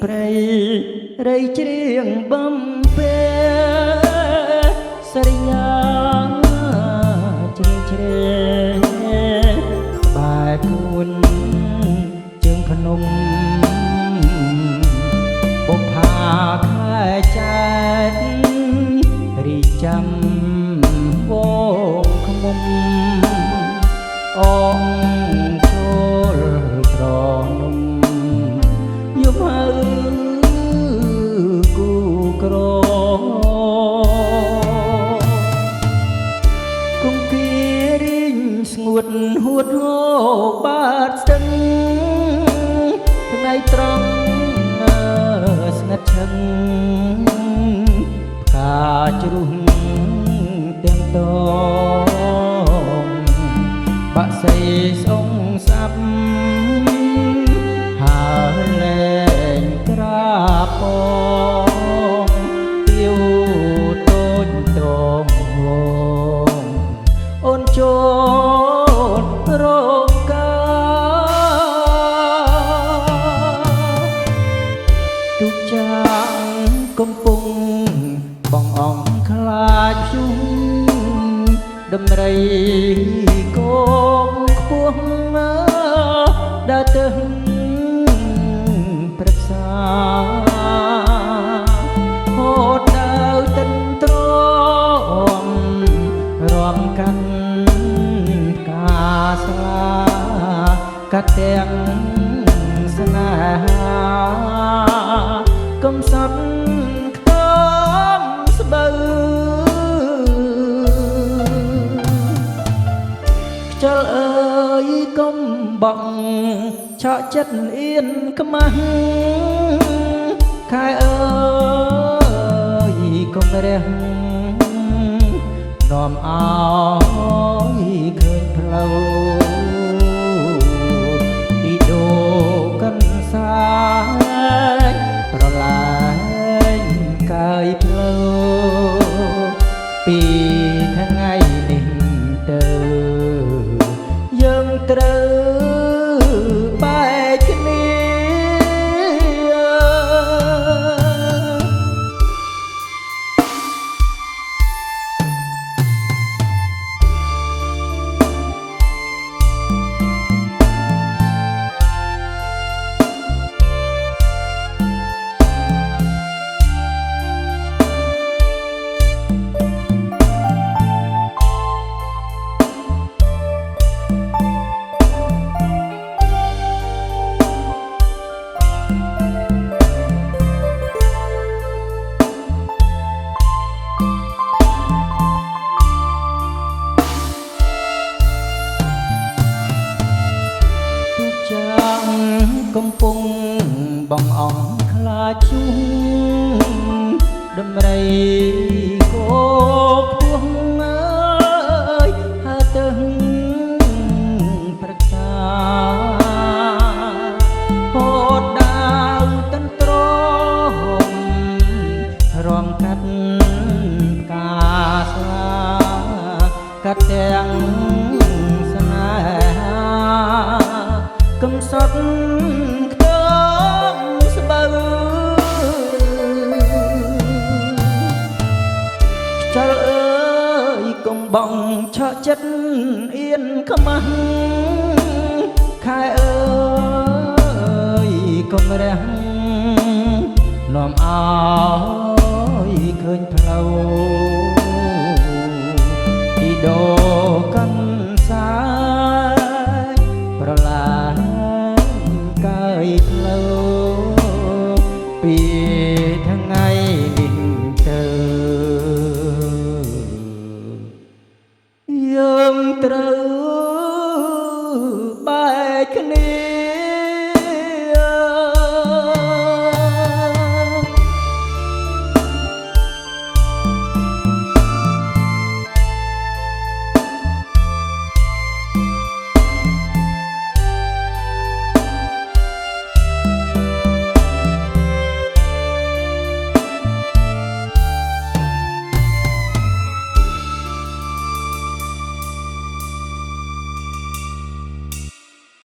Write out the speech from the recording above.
ព្រៃរៃច្រៀងបំពេសរិយាជ្រេជ្រែបែបគួនជើងភ្នំបុប្ផាខែចែករីចាំវងខ្មុំអងចូលត្រនំយប់ហើយគូក្រគង្គារីងស្ងួតហួតហោបាតស្ទឹងថ្ងៃត្រង់ស្ងាត់ឈឹងផ្កាជ្រុះទាំងតងបាក់សៃស្អងស្អាប់ហើលែងក្រាបបងទៀវតូចត្រមហងអូនចូលរកកាទុកចាងកំពុងបងអង្គខ្លាចភ្ជុំដំរីគងខ្ពស់ដើរទៅព្រឹក្សាហូតដើរទិនទ្រាំរំកាន់កាស្លាកាត់ទាំងស្នេហាកំសត់ខ្ទមស្បូវខ្ជិលអើយកុំបងឆក់ចិត្តអៀនខ្មាស់ខែអើយកុំរះនាំអោយឃើញផ្លូវទីដូកាន់សាយប្រឡាយកាយផ្លូវពីថ្ងៃនេះទៅយើងត្រូវបែកគ្នាកំពុងបងអង្គខ្លាចជុំដំរីគោខ្ពស់អើយហើទៅព្រឹក្សាហូតដាវតន្ទ្រមរំកាត់កាស្លាកាត់ទាំងស្នេហាកំសត់ខ្ទមស្បូវខ្ជិលអើយកុំបងឆក់ចិត្តអៀនខ្មាស់ខែអើយកុំរះនាំអោយឃើញផ្លូវទីដូកាន់សាយប្រឡាកាយផ្លូវពី